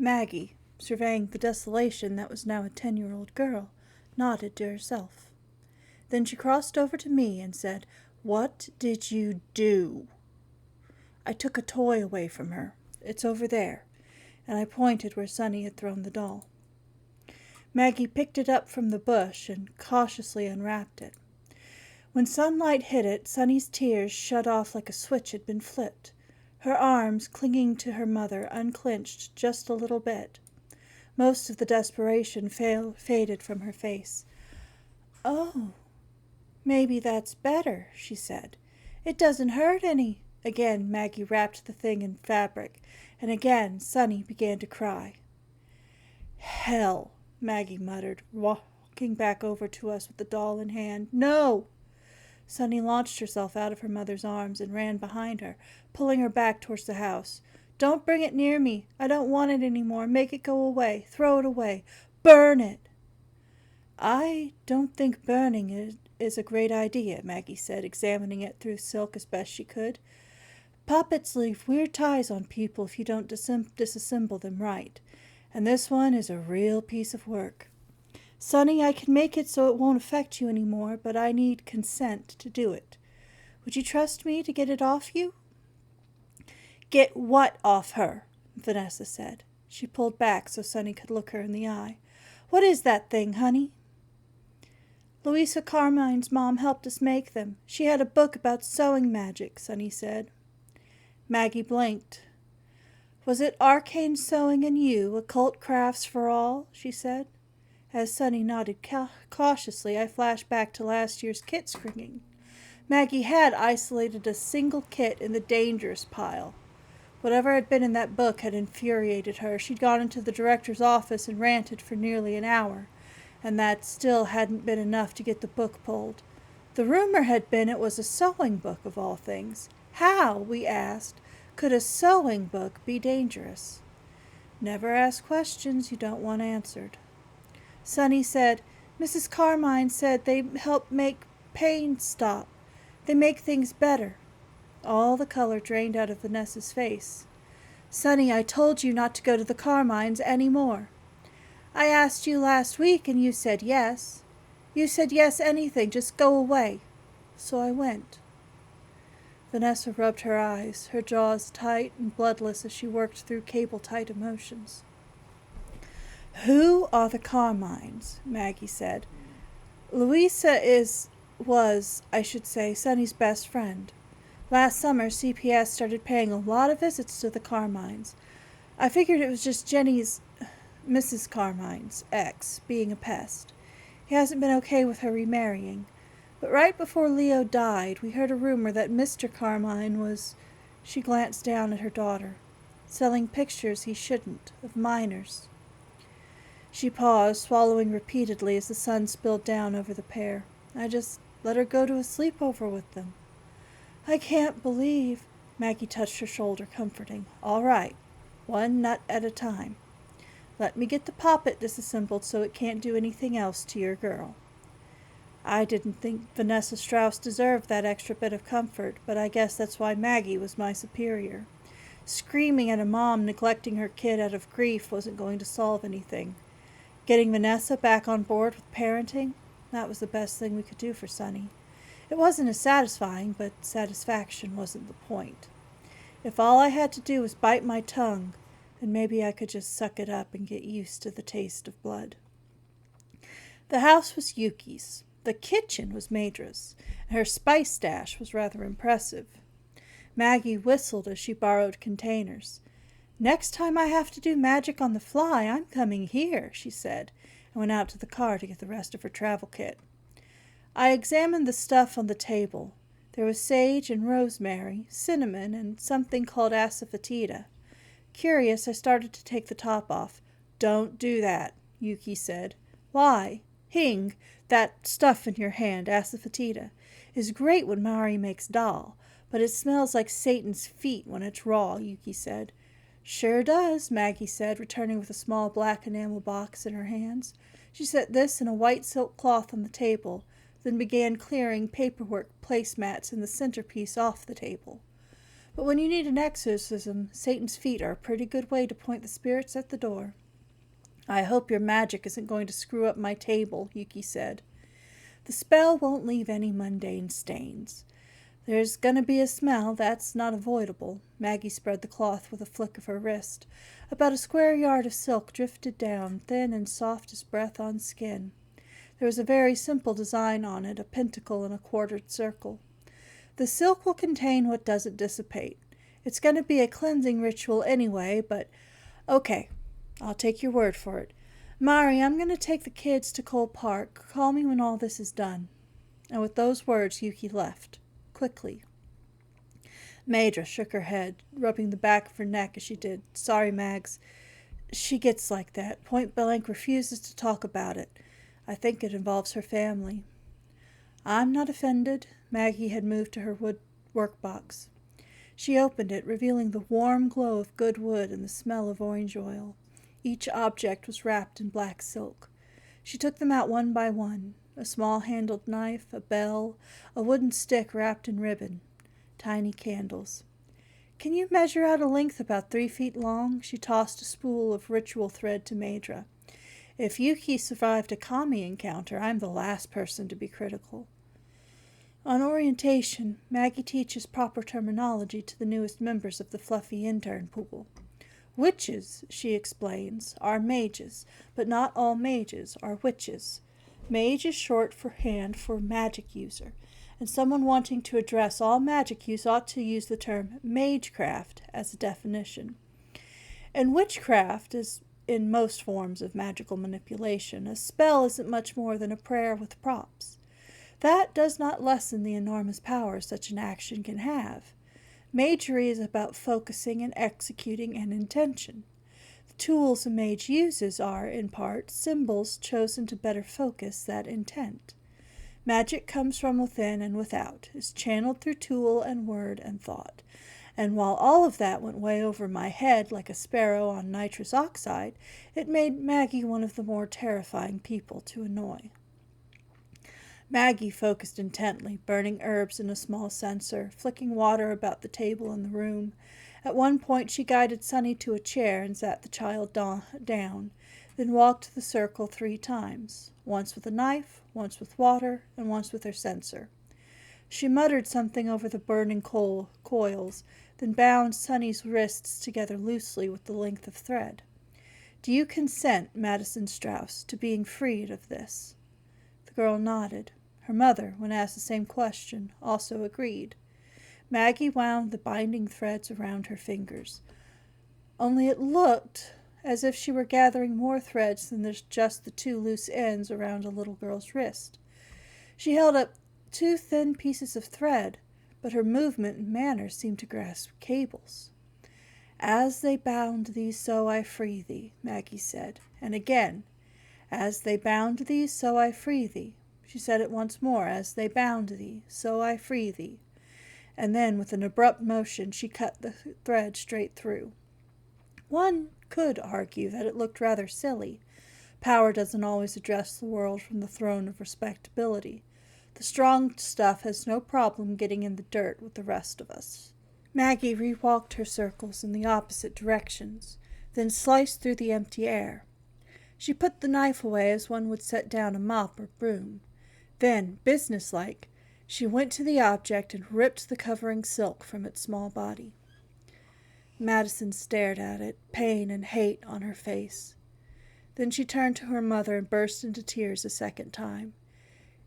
Maggie, surveying the desolation that was now a 10-year-old girl, nodded to herself. Then she crossed over to me and said, "What did you do?" I took a toy away from her. "It's over there," and I pointed where Sonny had thrown the doll. Maggie picked it up from the bush and cautiously unwrapped it. When sunlight hit it, Sonny's tears shut off like a switch had been flipped. Her arms, clinging to her mother, unclenched just a little bit. Most of the desperation faded from her face. "Oh, maybe that's better," she said. "It doesn't hurt any." Again Maggie wrapped the thing in fabric, and again Sonny began to cry. "Hell," Maggie muttered, walking back over to us with the doll in hand. "No!" Sonny launched herself out of her mother's arms and ran behind her, pulling her back towards the house. "Don't bring it near me. I don't want it any more. Make it go away. Throw it away. Burn it." "I don't think burning is a great idea," Maggie said, examining it through silk as best she could. "Puppets leave weird ties on people if you don't disassemble them right. And this one is a real piece of work. Sonny, I can make it so it won't affect you any more, but I need consent to do it. Would you trust me to get it off you?" "Get what off her?" Vanessa said. She pulled back so Sonny could look her in the eye. "What is that thing, honey?" "Louisa Carmine's mom helped us make them. She had a book about sewing magic," Sonny said. Maggie blinked. "Was it arcane sewing and you, occult crafts for all?" she said. As Sonny nodded cautiously, I flashed back to last year's kit screening. Maggie had isolated a single kit in the dangerous pile. Whatever had been in that book had infuriated her. She'd gone into the director's office and ranted for nearly an hour, and that still hadn't been enough to get the book pulled. The rumor had been it was a sewing book, of all things. How, we asked, could a sewing book be dangerous? Never ask questions you don't want answered. Sonny said, "Mrs. Carmine said they help make pain stop. They make things better." All the color drained out of Vanessa's face. "Sonny, I told you not to go to the Carmines any more." "I asked you last week and you said yes. You said yes anything, just go away. So I went." Vanessa rubbed her eyes, her jaws tight and bloodless as she worked through cable-tight emotions. "Who are the Carmines?" Maggie said. "Louisa was, I should say, Sonny's best friend. Last summer, CPS started paying a lot of visits to the Carmines. I figured it was just Mrs. Carmine's ex, being a pest. He hasn't been okay with her remarrying. But right before Leo died, we heard a rumor that Mr. Carmine was," she glanced down at her daughter, "selling pictures he shouldn't, of minors." She paused, swallowing repeatedly as the sun spilled down over the pair. "I just let her go to a sleepover with them." "I can't believe—" Maggie touched her shoulder, comforting. "All right, one nut at a time. Let me get the poppet disassembled so it can't do anything else to your girl." I didn't think Vanessa Strauss deserved that extra bit of comfort, but I guess that's why Maggie was my superior. Screaming at a mom neglecting her kid out of grief wasn't going to solve anything. Getting Vanessa back on board with parenting, that was the best thing we could do for Sonny. It wasn't as satisfying, but satisfaction wasn't the point. If all I had to do was bite my tongue, then maybe I could just suck it up and get used to the taste of blood. The house was Yuki's. The kitchen was Maedra's, and her spice stash was rather impressive. Maggie whistled as she borrowed containers. "Next time I have to do magic on the fly, I'm coming here," she said, and went out to the car to get the rest of her travel kit. I examined the stuff on the table. There was sage and rosemary, cinnamon, and something called asafoetida. Curious, I started to take the top off. "Don't do that," Yuki said. "Why?" "Hing, that stuff in your hand, asafoetida, is great when Mari makes dal, but it smells like Satan's feet when it's raw," Yuki said. "Sure does," Maggie said, returning with a small black enamel box in her hands. She set this and a white silk cloth on the table, then began clearing paperwork placemats in the centerpiece off the table. But when you need an exorcism, Satan's feet are a pretty good way to point the spirits at the door. I hope your magic isn't going to screw up my table, Yuki said. The spell won't leave any mundane stains. There's going to be a smell, that's not avoidable. Maggie spread the cloth with a flick of her wrist. About a square yard of silk drifted down, thin and soft as breath on skin. There was a very simple design on it, a pentacle in a quartered circle. The silk will contain what doesn't dissipate. It's going to be a cleansing ritual anyway, but okay, I'll take your word for it. Mari, I'm going to take the kids to Cole Park. Call me when all this is done. And with those words, Yuki left. Quickly. Maedra shook her head, rubbing the back of her neck as she did. Sorry, Mags. She gets like that. Point blank refuses to talk about it. I think it involves her family. I'm not offended. Maggie had moved to her wood workbox. She opened it, revealing the warm glow of good wood and the smell of orange oil. Each object was wrapped in black silk. She took them out one by one. A small-handled knife, a bell, a wooden stick wrapped in ribbon. Tiny candles. Can you measure out a length about 3 feet long? She tossed a spool of ritual thread to Maedra. If Yuki survived a kami encounter, I'm the last person to be critical. On orientation, Maggie teaches proper terminology to the newest members of the fluffy intern pool. Witches, she explains, are mages, but not all mages are witches. Mage is short for hand for magic user, and someone wanting to address all magic use ought to use the term magecraft as a definition. And witchcraft is in most forms of magical manipulation. A spell isn't much more than a prayer with props. That does not lessen the enormous power such an action can have. Magery is about focusing and executing an intention. The tools a mage uses are, in part, symbols chosen to better focus that intent. Magic comes from within and without, is channeled through tool and word and thought. And while all of that went way over my head like a sparrow on nitrous oxide, it made Maggie one of the more terrifying people to annoy. Maggie focused intently, burning herbs in a small censer, flicking water about the table in the room. At one point she guided Sunny to a chair and sat the child down, then walked the circle 3 times, once with a knife, once with water, and once with her censer. She muttered something over the burning coils, then bound Sunny's wrists together loosely with the length of thread. Do you consent, Madison Strauss, to being freed of this? The girl nodded. Her mother, when asked the same question, also agreed. Maggie wound the binding threads around her fingers. Only it looked as if she were gathering more threads than just the 2 loose ends around a little girl's wrist. She held up 2 thin pieces of thread, but her movement and manner seemed to grasp cables. As they bound thee, so I free thee, Maggie said, and again, as they bound thee, so I free thee. She said it once more, as they bound thee, so I free thee. And then, with an abrupt motion, she cut the thread straight through. One could argue that it looked rather silly. Power doesn't always address the world from the throne of respectability. The strong stuff has no problem getting in the dirt with the rest of us. Maggie re-walked her circles in the opposite directions, then sliced through the empty air. She put the knife away as one would set down a mop or broom. Then, businesslike, she went to the object and ripped the covering silk from its small body. Madison stared at it, pain and hate on her face. Then she turned to her mother and burst into tears a second time.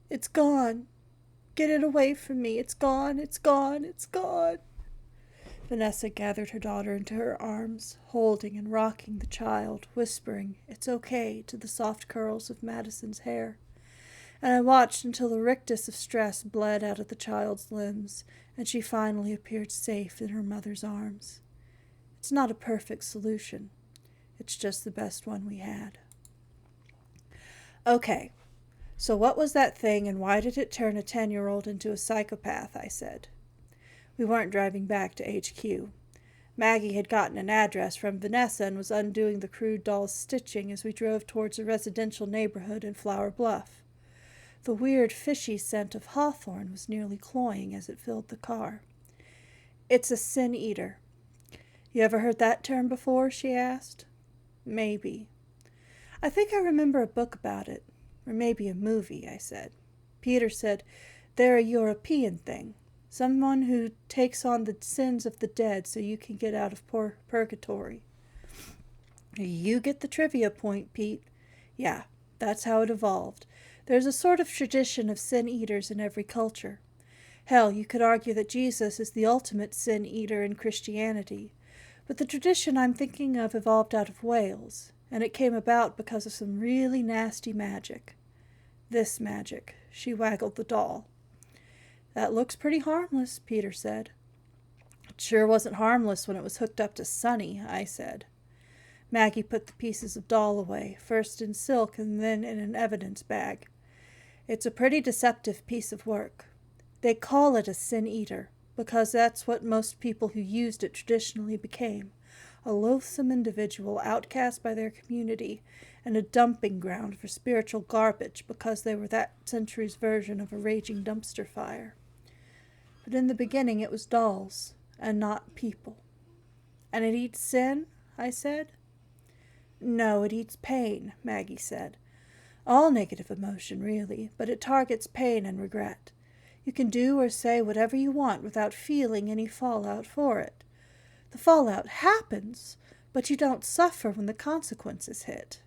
It's gone. Get it away from me. It's gone. It's gone. It's gone. Vanessa gathered her daughter into her arms, holding and rocking the child, whispering, "It's okay," to the soft curls of Madison's hair. And I watched until the rictus of stress bled out of the child's limbs, and she finally appeared safe in her mother's arms. It's not a perfect solution. It's just the best one we had. Okay, so what was that thing, and why did it turn a 10-year-old into a psychopath? I said. We weren't driving back to HQ. Maggie had gotten an address from Vanessa and was undoing the crude doll's stitching as we drove towards a residential neighborhood in Flower Bluff. The weird, fishy scent of hawthorn was nearly cloying as it filled the car. It's a sin eater. You ever heard that term before? She asked. Maybe. I think I remember a book about it, or maybe a movie, I said. Peter said, they're a European thing. Someone who takes on the sins of the dead so you can get out of purgatory. You get the trivia point, Pete. Yeah, that's how it evolved. There's a sort of tradition of sin eaters in every culture. Hell, you could argue that Jesus is the ultimate sin eater in Christianity. But the tradition I'm thinking of evolved out of Wales, and it came about because of some really nasty magic. This magic. She waggled the doll. That looks pretty harmless, Peter said. It sure wasn't harmless when it was hooked up to Sonny, I said. Maggie put the pieces of doll away, first in silk and then in an evidence bag. It's a pretty deceptive piece of work. They call it a sin eater, because that's what most people who used it traditionally became, a loathsome individual outcast by their community and a dumping ground for spiritual garbage because they were that century's version of a raging dumpster fire. But in the beginning it was dolls, and not people. And it eats sin? I said. No, it eats pain, Maggie said. All negative emotion, really, but it targets pain and regret. You can do or say whatever you want without feeling any fallout for it. The fallout happens, but you don't suffer when the consequences hit.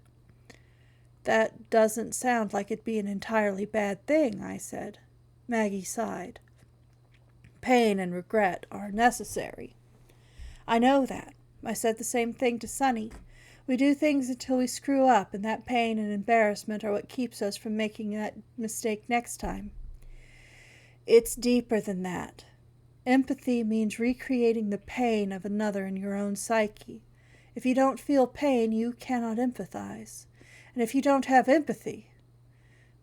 That doesn't sound like it'd be an entirely bad thing, I said. Maggie sighed. Pain and regret are necessary. I know that. I said the same thing to Sonny. We do things until we screw up, and that pain and embarrassment are what keeps us from making that mistake next time. It's deeper than that. Empathy means recreating the pain of another in your own psyche. If you don't feel pain, you cannot empathize. And if you don't have empathy,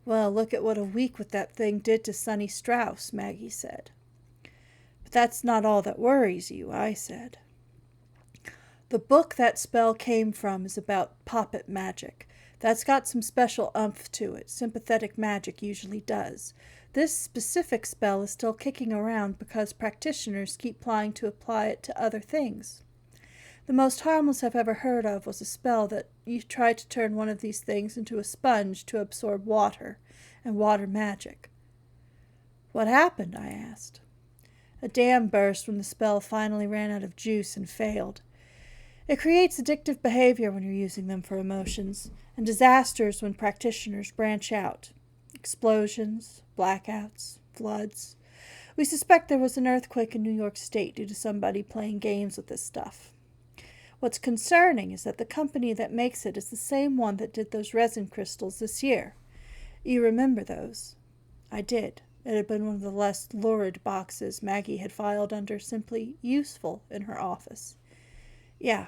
well, look at what a week with that thing did to Sonny Strauss, Maggie said. But that's not all that worries you, I said. The book that spell came from is about poppet magic. That's got some special umph to it. Sympathetic magic usually does. This specific spell is still kicking around because practitioners keep trying to apply it to other things. The most harmless I've ever heard of was a spell that you tried to turn one of these things into a sponge to absorb water, and water magic. What happened? I asked. A dam burst when the spell finally ran out of juice and failed. It creates addictive behavior when you're using them for emotions, and disasters when practitioners branch out. Explosions, blackouts, floods. We suspect there was an earthquake in New York State due to somebody playing games with this stuff. What's concerning is that the company that makes it is the same one that did those resin crystals this year. You remember those? I did. It had been one of the less lurid boxes Maggie had filed under simply useful in her office. Yeah.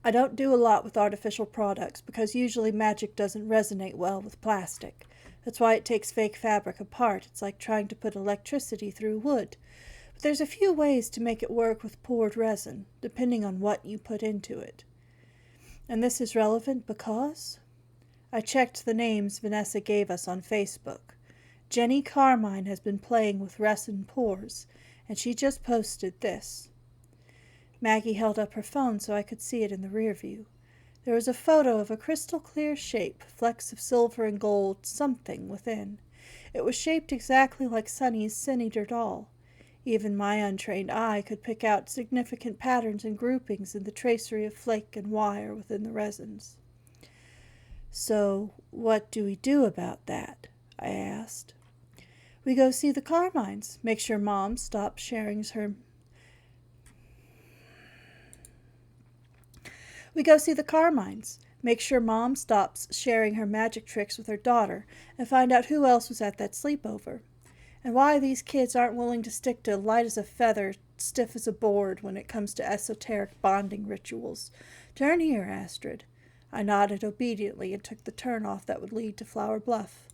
I don't do a lot with artificial products because usually magic doesn't resonate well with plastic. That's why it takes fake fabric apart. It's like trying to put electricity through wood. But there's a few ways to make it work with poured resin, depending on what you put into it. And this is relevant because I checked the names Vanessa gave us on Facebook. Jenny Carmine has been playing with resin pours, and she just posted this. Maggie held up her phone so I could see it in the rear view. There was a photo of a crystal-clear shape, flecks of silver and gold, something within. It was shaped exactly like Sonny's Sin Eater doll. Even my untrained eye could pick out significant patterns and groupings in the tracery of flake and wire within the resins. So, what do we do about that? I asked. We go see the Carmines, make sure Mom stops sharing her... We go see the Carmines, make sure Mom stops sharing her magic tricks with her daughter, and find out who else was at that sleepover. And why these kids aren't willing to stick to light as a feather, stiff as a board when it comes to esoteric bonding rituals. Turn here, Astrid. I nodded obediently and took the turn-off that would lead to Flower Bluff.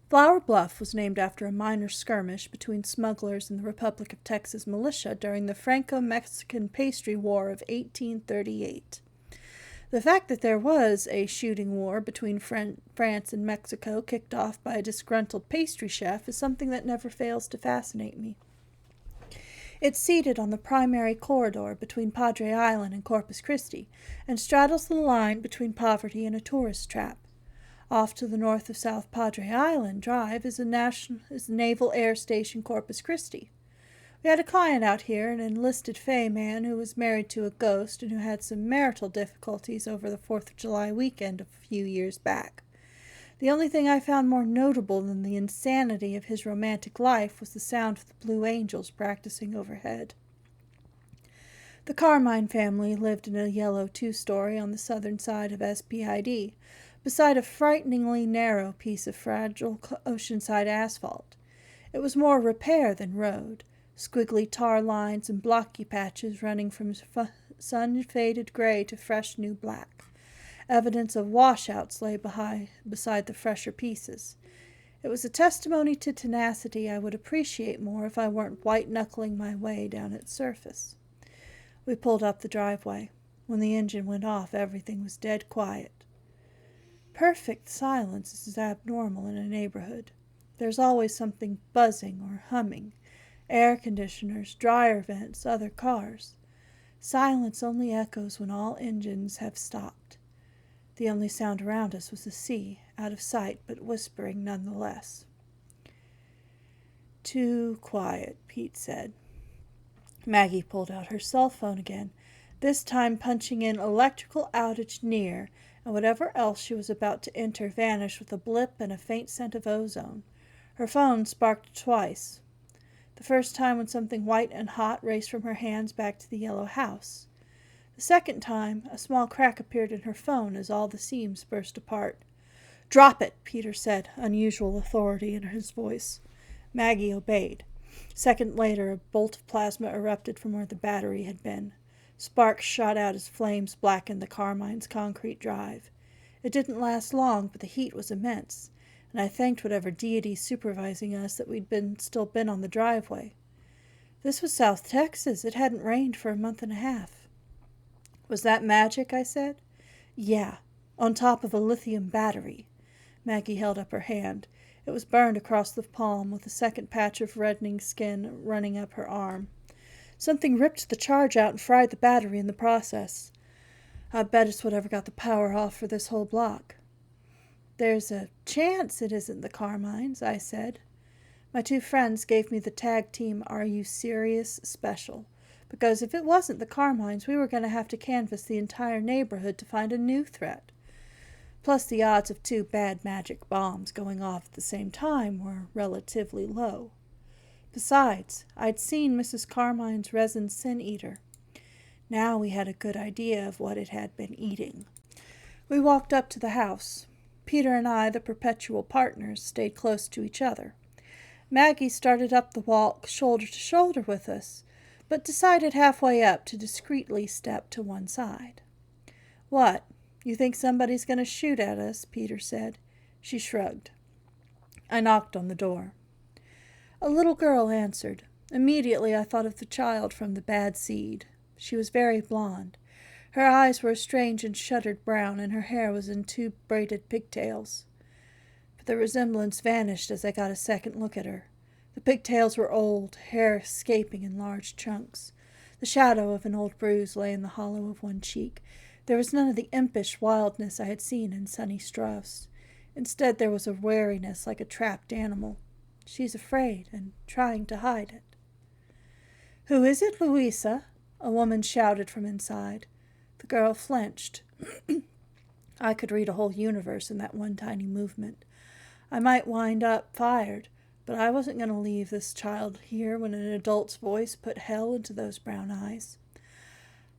Flower Bluff was named after a minor skirmish between smugglers and the Republic of Texas militia during the Franco-Mexican Pastry War of 1838. The fact that there was a shooting war between France and Mexico kicked off by a disgruntled pastry chef is something that never fails to fascinate me. It's seated on the primary corridor between Padre Island and Corpus Christi, and straddles the line between poverty and a tourist trap. Off to the north of South Padre Island Drive is Naval Air Station Corpus Christi. We had a client out here, an enlisted Fey man who was married to a ghost and who had some marital difficulties over the 4th of July weekend a few years back. The only thing I found more notable than the insanity of his romantic life was the sound of the Blue Angels practicing overhead. The Carmine family lived in a yellow two-story on the southern side of SPID, beside a frighteningly narrow piece of fragile oceanside asphalt. It was more repair than road, squiggly tar lines and blocky patches running from sun-faded gray to fresh new black. Evidence of washouts lay beside the fresher pieces. It was a testimony to tenacity I would appreciate more if I weren't white-knuckling my way down its surface. We pulled up the driveway. When the engine went off, everything was dead quiet. Perfect silence is abnormal in a neighborhood. There's always something buzzing or humming. Air conditioners, dryer vents, other cars. Silence only echoes when all engines have stopped. The only sound around us was the sea, out of sight but whispering nonetheless. "Too quiet," Pete said. Maggie pulled out her cell phone again, this time punching in "electrical outage near," and whatever else she was about to enter vanished with a blip and a faint scent of ozone. Her phone sparked twice. The first time when something white and hot raced from her hands back to the yellow house. The second time, a small crack appeared in her phone as all the seams burst apart. "Drop it," Peter said, unusual authority in his voice. Maggie obeyed. A second later, a bolt of plasma erupted from where the battery had been. Sparks shot out as flames blackened the Carmine's concrete drive. It didn't last long, but the heat was immense, and I thanked whatever deity supervising us that we'd still been on the driveway. This was South Texas. It hadn't rained for a month and a half. "Was that magic?" I said. "Yeah, on top of a lithium battery." Maggie held up her hand. It was burned across the palm, with a second patch of reddening skin running up her arm. "Something ripped the charge out and fried the battery in the process. I bet it's whatever got the power off for this whole block." "There's a chance it isn't the Carmines," I said. My two friends gave me the tag team "Are You Serious?" special, because if it wasn't the Carmines, we were going to have to canvass the entire neighborhood to find a new threat. Plus, the odds of two bad magic bombs going off at the same time were relatively low. Besides, I'd seen Mrs. Carmine's resin sin eater. Now we had a good idea of what it had been eating. We walked up to the house. Peter and I, the perpetual partners, stayed close to each other. Maggie started up the walk shoulder to shoulder with us, but decided halfway up to discreetly step to one side. "What, you think somebody's going to shoot at us?" Peter said. She shrugged. I knocked on the door. A little girl answered. Immediately I thought of the child from The Bad Seed. She was very blonde. Her eyes were a strange and shuttered brown, and her hair was in two braided pigtails. But the resemblance vanished as I got a second look at her. The pigtails were old, hair escaping in large chunks. The shadow of an old bruise lay in the hollow of one cheek. There was none of the impish wildness I had seen in Sonny Strauss. Instead, there was a wariness like a trapped animal. She's afraid and trying to hide it. "Who is it, Louisa?" a woman shouted from inside. The girl flinched. I could read a whole universe in that one tiny movement. I might wind up fired, but I wasn't going to leave this child here when an adult's voice put hell into those brown eyes.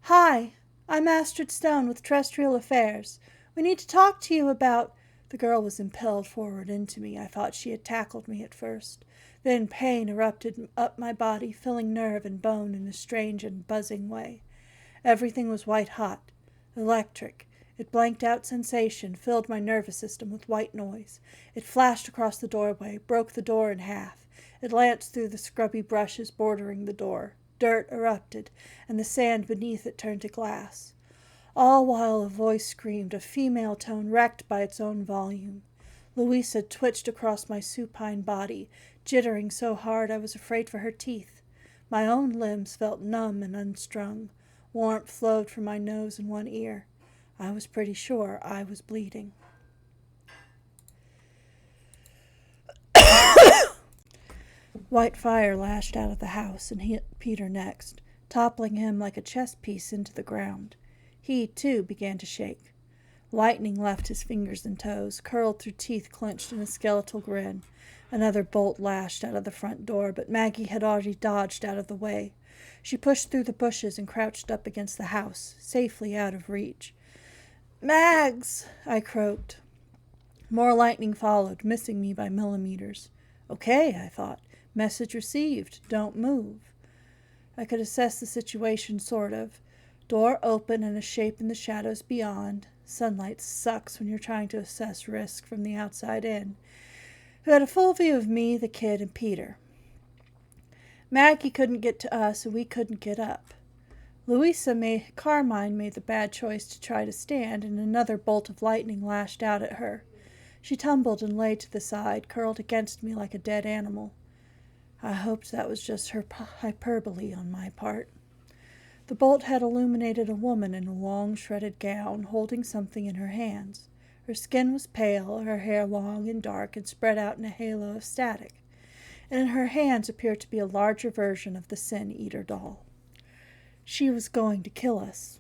"Hi, I'm Astrid Stone with Terrestrial Affairs. We need to talk to you about—" The girl was impelled forward into me. I thought she had tackled me at first. Then pain erupted up my body, filling nerve and bone in a strange and buzzing way. Everything was white-hot, electric. It blanked out sensation, filled my nervous system with white noise. It flashed across the doorway, broke the door in half. It lanced through the scrubby brushes bordering the door. Dirt erupted, and the sand beneath it turned to glass. All while a voice screamed, a female tone wrecked by its own volume. Louisa twitched across my supine body, jittering so hard I was afraid for her teeth. My own limbs felt numb and unstrung. Warmth flowed from my nose and one ear. I was pretty sure I was bleeding. White fire lashed out of the house and hit Peter next, toppling him like a chess piece into the ground. He, too, began to shake. Lightning left his fingers and toes, curled through teeth clenched in a skeletal grin. Another bolt lashed out of the front door, but Maggie had already dodged out of the way. She pushed through the bushes and crouched up against the house, safely out of reach. "Mags!" I croaked. More lightning followed, missing me by millimeters. Okay, I thought. Message received. Don't move. I could assess the situation, sort of. Door open and a shape in the shadows beyond. Sunlight sucks when you're trying to assess risk from the outside in. Who had a full view of me, the kid, and Peter. Maggie couldn't get to us, and we couldn't get up. Carmine made the bad choice to try to stand, and another bolt of lightning lashed out at her. She tumbled and lay to the side, curled against me like a dead animal. I hoped that was just her hyperbole on my part. The bolt had illuminated a woman in a long, shredded gown, holding something in her hands. Her skin was pale, her hair long and dark and spread out in a halo of static, and in her hands appeared to be a larger version of the Sin Eater doll. She was going to kill us.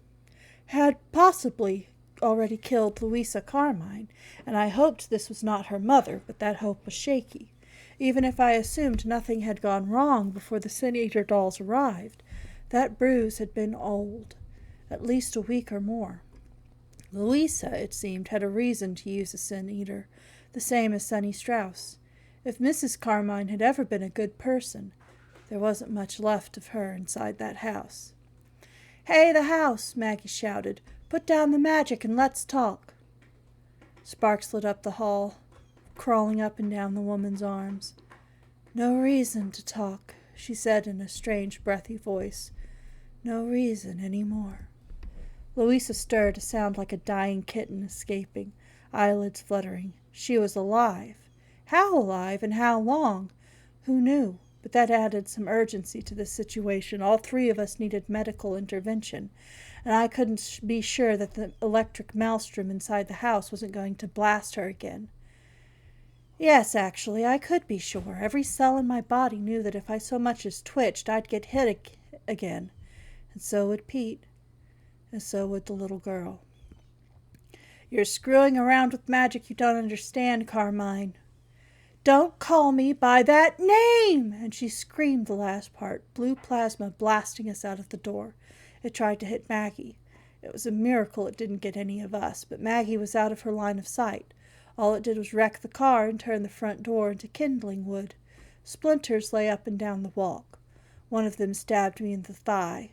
Had possibly already killed Louisa Carmine, and I hoped this was not her mother, but that hope was shaky. Even if I assumed nothing had gone wrong before the Sin Eater dolls arrived, that bruise had been old, at least a week or more. Louisa, it seemed, had a reason to use a Sin Eater, the same as Sonny Strauss. If Mrs. Carmine had ever been a good person, there wasn't much left of her inside that house. "Hey, the house!" Maggie shouted. "Put down the magic and let's talk." Sparks lit up the hall, crawling up and down the woman's arms. "No reason to talk," she said in a strange, breathy voice. "No reason any more." Louisa stirred, a sound like a dying kitten escaping, eyelids fluttering. She was alive. How alive and how long? Who knew? But that added some urgency to the situation. All three of us needed medical intervention, and I couldn't be sure that the electric maelstrom inside the house wasn't going to blast her again. Yes, actually, I could be sure. Every cell in my body knew that if I so much as twitched, I'd get hit again. And so would Pete. And so would the little girl. "You're screwing around with magic you don't understand, Carmine." "Don't call me by that name!" And she screamed the last part, blue plasma blasting us out of the door. It tried to hit Maggie. It was a miracle it didn't get any of us, but Maggie was out of her line of sight. All it did was wreck the car and turn the front door into kindling wood. Splinters lay up and down the walk. One of them stabbed me in the thigh.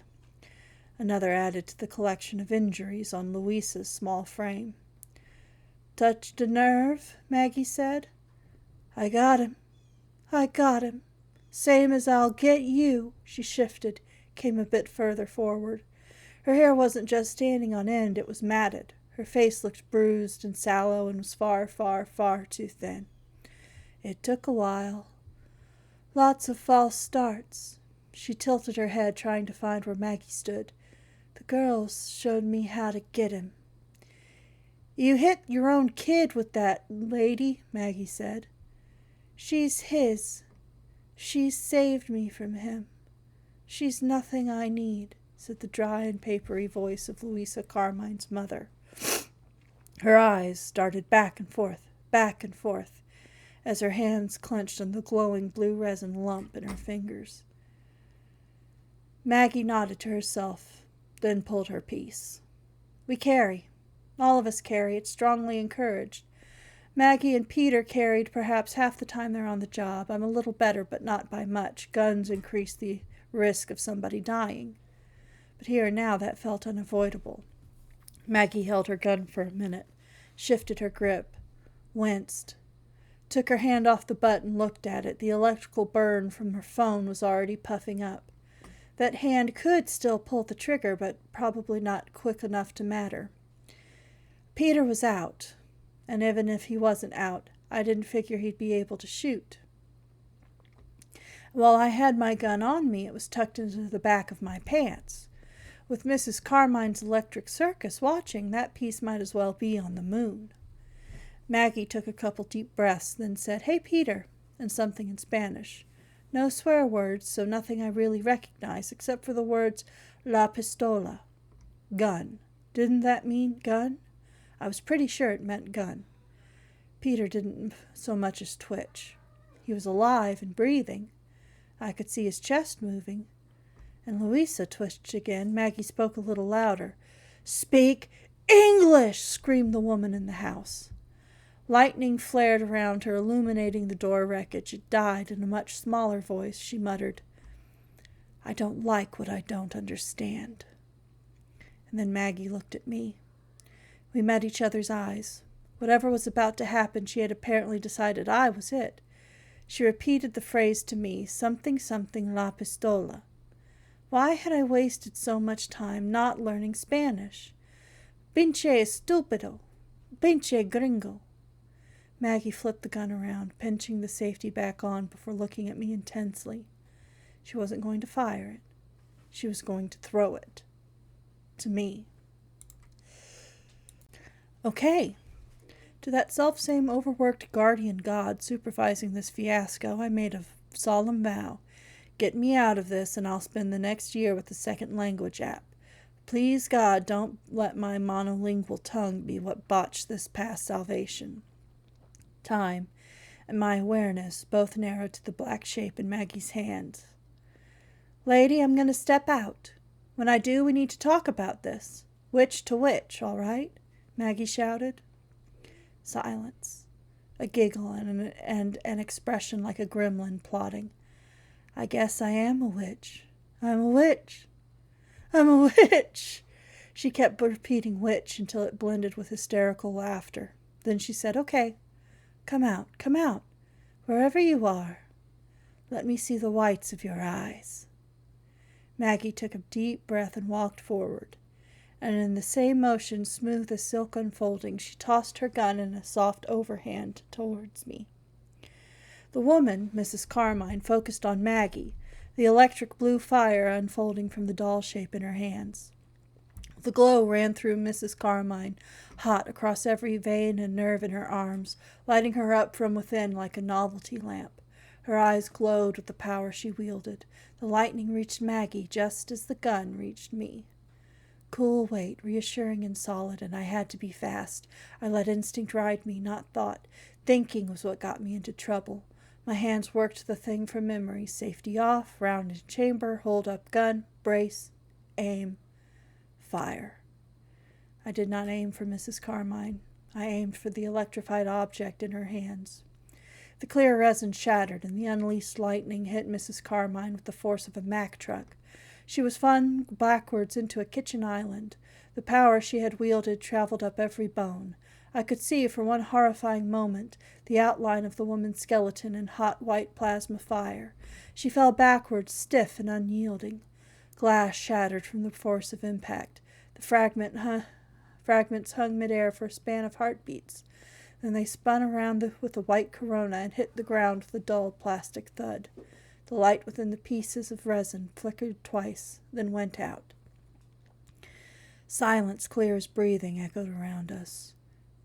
Another added to the collection of injuries on Louisa's small frame. "Touched a nerve?" Maggie said. "I got him. I got him. Same as I'll get you." She shifted, came a bit further forward. Her hair wasn't just standing on end, it was matted. Her face looked bruised and sallow and was far, far, far too thin. "It took a while. Lots of false starts." She tilted her head, trying to find where Maggie stood. "The girls showed me how to get him." "You hit your own kid with that, lady," Maggie said. "She's his. She's saved me from him. She's nothing I need," said the dry and papery voice of Louisa Carmine's mother. Her eyes darted back and forth, as her hands clenched on the glowing blue resin lump in her fingers. Maggie nodded to herself, then pulled her piece. "We carry. All of us carry. It's strongly encouraged. Maggie and Peter carried perhaps half the time they're on the job. I'm a little better, but not by much. Guns increase the risk of somebody dying. But here and now that felt unavoidable." Maggie held her gun for a minute, shifted her grip, winced, took her hand off the butt and looked at it. The electrical burn from her phone was already puffing up. That hand could still pull the trigger, but probably not quick enough to matter. Peter was out, and even if he wasn't out, I didn't figure he'd be able to shoot. While I had my gun on me, it was tucked into the back of my pants. With Mrs. Carmine's electric circus watching, that piece might as well be on the moon. Maggie took a couple deep breaths, then said, "Hey, Peter," and something in Spanish. No swear words, so nothing I really recognized, except for the words "la pistola," gun. Didn't that mean gun? I was pretty sure it meant gun. Peter didn't so much as twitch. He was alive and breathing. I could see his chest moving. And Louisa twitched again. Maggie spoke a little louder. "Speak English!" screamed the woman in the house. Lightning flared around her, illuminating the door wreckage. It died. In a much smaller voice, she muttered, "I don't like what I don't understand." And then Maggie looked at me. We met each other's eyes. Whatever was about to happen, she had apparently decided I was it. She repeated the phrase to me, something something la pistola. Why had I wasted so much time not learning Spanish? Pinche estúpido. Pinche gringo. Maggie flipped the gun around, pinching the safety back on before looking at me intensely. She wasn't going to fire it. She was going to throw it. To me. Okay. To that self-same overworked guardian god supervising this fiasco, I made a solemn vow. Get me out of this, and I'll spend the next year with the second language app. Please God, don't let my monolingual tongue be what botched this past salvation. Time and my awareness both narrowed to the black shape in Maggie's hands. "Lady, I'm going to step out. When I do, we need to talk about this. Witch to witch, all right?" Maggie shouted. Silence. A giggle and an expression like a gremlin plotting. "I guess I am a witch. I'm a witch. I'm a witch." She kept repeating witch until it blended with hysterical laughter. Then she said, "Okay. Come out, wherever you are. Let me see the whites of your eyes." Maggie took a deep breath and walked forward, and in the same motion, smooth as silk unfolding, she tossed her gun in a soft overhand towards me. The woman, Mrs. Carmine, focused on Maggie, the electric blue fire unfolding from the doll shape in her hands. The glow ran through Mrs. Carmine, hot across every vein and nerve in her arms, lighting her up from within like a novelty lamp. Her eyes glowed with the power she wielded. The lightning reached Maggie just as the gun reached me. Cool weight, reassuring and solid, and I had to be fast. I let instinct ride me, not thought. Thinking was what got me into trouble. My hands worked the thing from memory. Safety off, round in chamber, hold up gun, brace, aim. Fire. I did not aim for Mrs. Carmine. I aimed for the electrified object in her hands. The clear resin shattered, and the unleashed lightning hit Mrs. Carmine with the force of a Mack truck. She was flung backwards into a kitchen island. The power she had wielded traveled up every bone. I could see, for one horrifying moment, the outline of the woman's skeleton in hot white plasma fire. She fell backwards, stiff and unyielding. Glass shattered from the force of impact. The fragments hung midair for a span of heartbeats. Then they spun around with a white corona and hit the ground with a dull plastic thud. The light within the pieces of resin flickered twice, then went out. Silence clear as breathing echoed around us.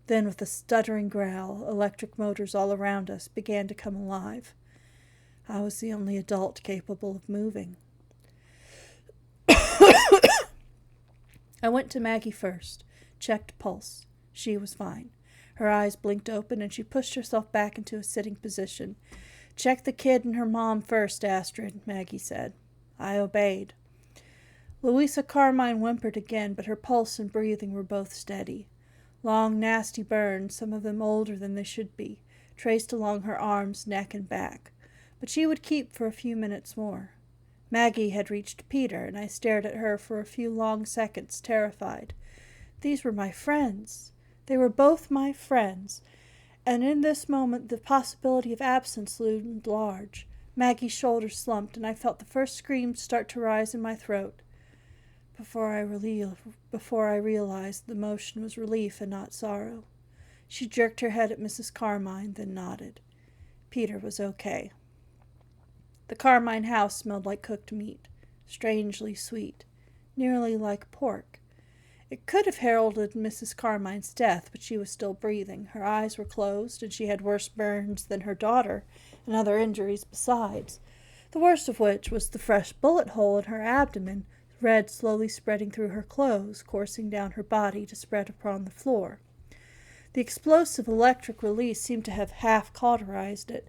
Then, with a stuttering growl, electric motors all around us began to come alive. I was the only adult capable of moving. I went to Maggie first, checked pulse. She was fine. Her eyes blinked open, and she pushed herself back into a sitting position. "Check the kid and her mom first, Astrid," Maggie said. I obeyed. Louisa Carmine whimpered again, but her pulse and breathing were both steady. Long, nasty burns, some of them older than they should be, traced along her arms, neck, and back. But she would keep for a few minutes more. Maggie had reached Peter, and I stared at her for a few long seconds, terrified. These were my friends. They were both my friends, and in this moment the possibility of absence loomed large. Maggie's shoulders slumped, and I felt the first scream start to rise in my throat. Before I realized the motion was relief and not sorrow. She jerked her head at Mrs. Carmine, then nodded. Peter was okay. The Carmine house smelled like cooked meat, strangely sweet, nearly like pork. It could have heralded Mrs. Carmine's death, but she was still breathing. Her eyes were closed, and she had worse burns than her daughter, and other injuries besides, the worst of which was the fresh bullet hole in her abdomen, red slowly spreading through her clothes, coursing down her body to spread upon the floor. The explosive electric release seemed to have half cauterized it,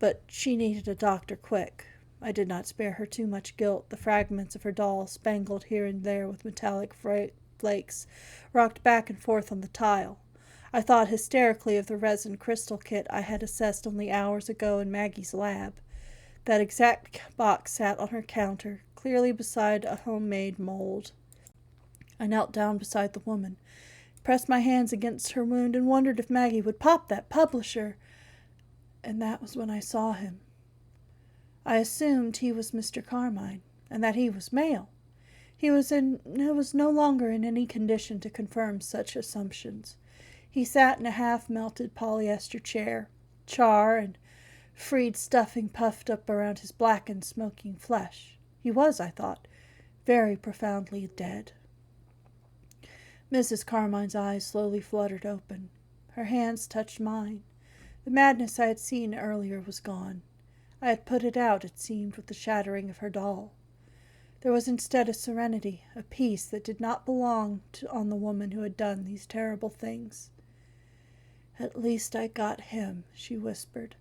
but she needed a doctor quick. I did not spare her too much guilt. The fragments of her doll, spangled here and there with metallic flakes, rocked back and forth on the tile. I thought hysterically of the resin crystal kit I had assessed only hours ago in Maggie's lab. That exact box sat on her counter, clearly beside a homemade mold. I knelt down beside the woman, pressed my hands against her wound, and wondered if Maggie would pop that publisher. And that was when I saw him. I assumed he was Mr. Carmine, and that he was male. He was no longer in any condition to confirm such assumptions. He sat in a half-melted polyester chair, char and freed stuffing puffed up around his blackened, smoking flesh. He was, I thought, very profoundly dead. Mrs. Carmine's eyes slowly fluttered open. Her hands touched mine. The madness I had seen earlier was gone. I had put it out, it seemed, with the shattering of her doll. There was instead a serenity, a peace that did not belong on the woman who had done these terrible things. "At least I got him," she whispered.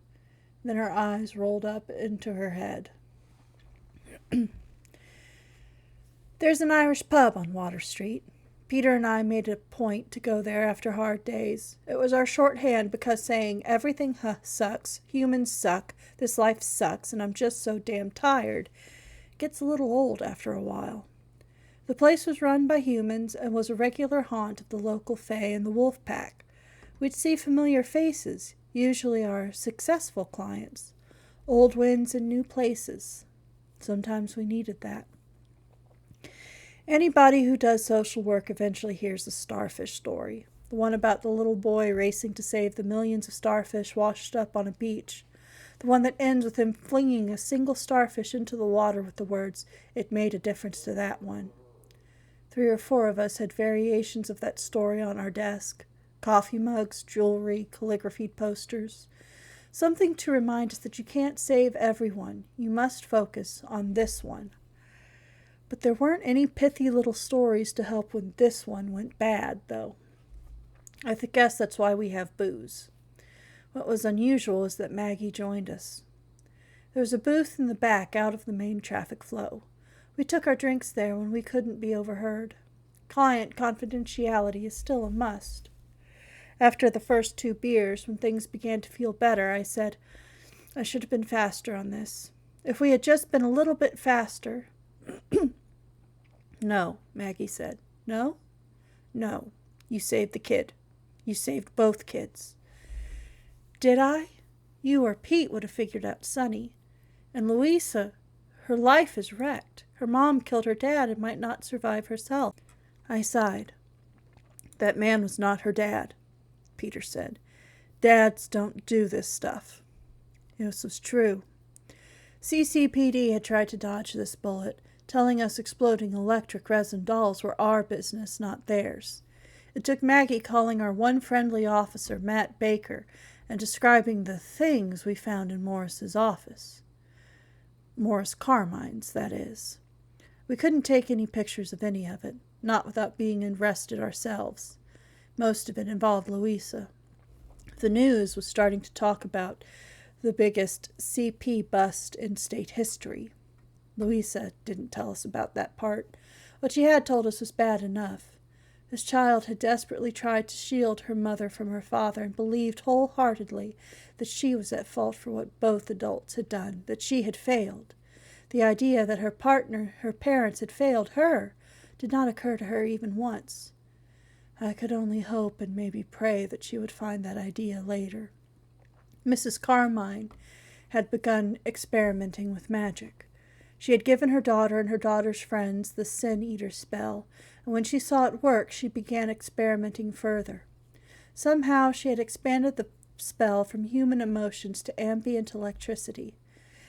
Then her eyes rolled up into her head. There's an Irish pub on Water Street. Peter and I made a point to go there after hard days. It was our shorthand because saying everything sucks, humans suck, this life sucks, and I'm just so damn tired gets a little old after a while. The place was run by humans and was a regular haunt of the local fae and the wolf pack. We'd see familiar faces, usually our successful clients, old winds in new places. Sometimes we needed that. Anybody who does social work eventually hears the starfish story, the one about the little boy racing to save the millions of starfish washed up on a beach, the one that ends with him flinging a single starfish into the water with the words, "It made a difference to that one." 3 or 4 of us had variations of that story on our desk, coffee mugs, jewelry, calligraphied posters, something to remind us that you can't save everyone. You must focus on this one. But there weren't any pithy little stories to help when this one went bad, though. I guess that's why we have booze. What was unusual is that Maggie joined us. There was a booth in the back out of the main traffic flow. We took our drinks there when we couldn't be overheard. Client confidentiality is still a must. After the first 2 beers, when things began to feel better, I said, "I should have been faster on this. If we had just been a little bit faster." "No," Maggie said. "No? No. You saved the kid. You saved both kids." "Did I? You or Pete would have figured out Sonny. And Louisa, her life is wrecked. Her mom killed her dad and might not survive herself." I sighed. "That man was not her dad," Peter said. "Dads don't do this stuff." This was true. CCPD had tried to dodge this bullet, telling us exploding electric resin dolls were our business, not theirs. It took Maggie calling our one friendly officer, Matt Baker, and describing the things we found in Morris's office. Morris Carmine's, that is. We couldn't take any pictures of any of it, not without being arrested ourselves. Most of it involved Louisa. The news was starting to talk about the biggest CP bust in state history. Louisa didn't tell us about that part. What she had told us was bad enough. This child had desperately tried to shield her mother from her father and believed wholeheartedly that she was at fault for what both adults had done, that she had failed. The idea that her parents had failed her, did not occur to her even once. I could only hope and maybe pray that she would find that idea later. Mrs. Carmine had begun experimenting with magic. She had given her daughter and her daughter's friends the Sin Eater spell, and when she saw it work, she began experimenting further. Somehow she had expanded the spell from human emotions to ambient electricity.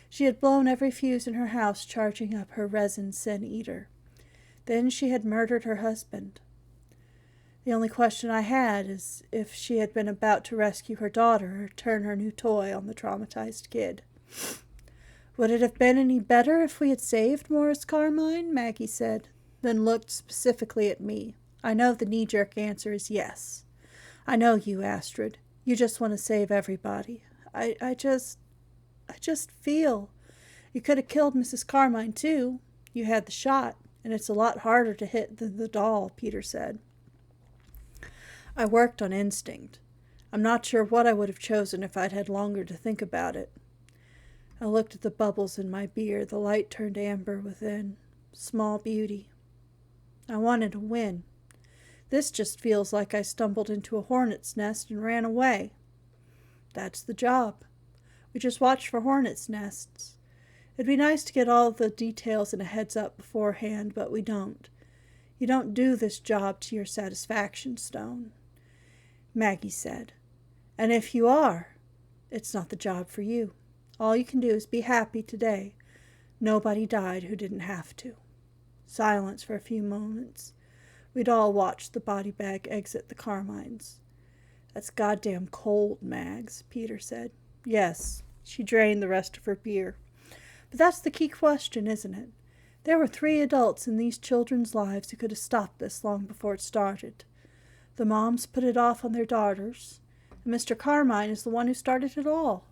She had blown every fuse in her house, charging up her resin sin eater. Then she had murdered her husband. The only question I had is if she had been about to rescue her daughter or turn her new toy on the traumatized kid. Would it have been any better if we had saved Morris Carmine? Maggie said, then looked specifically at me. I know the knee-jerk answer is yes. I know you, Astrid. You just want to save everybody. I just feel you could have killed Mrs. Carmine, too. You had the shot, and it's a lot harder to hit than the doll, Peter said. I worked on instinct. I'm not sure what I would have chosen if I'd had longer to think about it. I looked at the bubbles in my beer. The light turned amber within. Small beauty. I wanted to win. This just feels like I stumbled into a hornet's nest and ran away. That's the job. We just watch for hornet's nests. It'd be nice to get all the details and a heads up beforehand, but we don't. You don't do this job to your satisfaction, Stone. Maggie said, and if you are, it's not the job for you. All you can do is be happy today. Nobody died who didn't have to. Silence for a few moments. We'd all watched the body bag exit the Carmines. That's goddamn cold, Mags, Peter said. Yes, she drained the rest of her beer. But that's the key question, isn't it? There were 3 adults in these children's lives who could have stopped this long before it started. The moms put it off on their daughters, and Mr. Carmine is the one who started it all.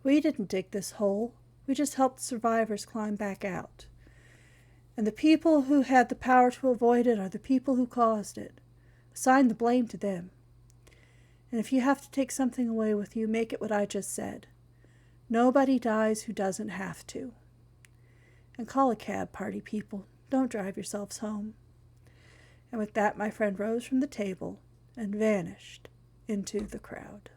We didn't dig this hole. We just helped the survivors climb back out. And the people who had the power to avoid it are the people who caused it. Assign the blame to them. And if you have to take something away with you, make it what I just said. Nobody dies who doesn't have to. And call a cab, party people. Don't drive yourselves home. And with that, my friend rose from the table and vanished into the crowd.